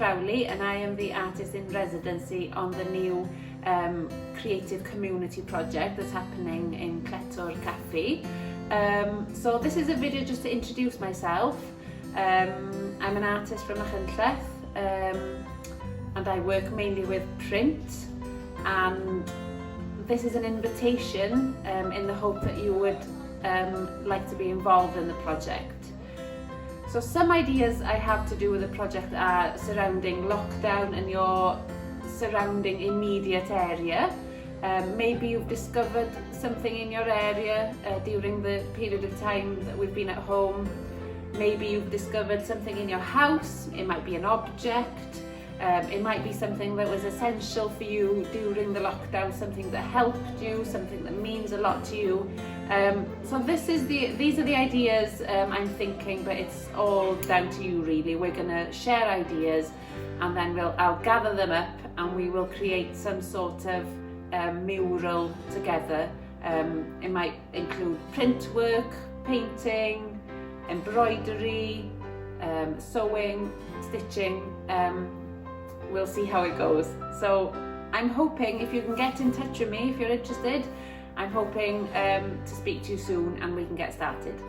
Crowley and I am the artist in residency on the new creative community project that's happening in Cletwr Caffi. So this is a video just to introduce myself. I'm an artist from Celf and I work mainly with print, and this is an invitation in the hope that you would like to be involved in the project. So some ideas I have to do with the project are surrounding lockdown and your surrounding immediate area. Maybe you've discovered something in your area during the period of time that we've been at home. Maybe you've discovered something in your house. It might be an object. It might be something that was essential for you during the lockdown, something that helped you, something that means a lot to you. So these are the ideas I'm thinking, but it's all down to you really. We're going to share ideas and then I'll gather them up and we will create some sort of mural together. It might include print work, painting, embroidery, sewing, stitching. We'll see how it goes. So I'm hoping if you can get in touch with me if you're interested, I'm hoping to speak to you soon and we can get started.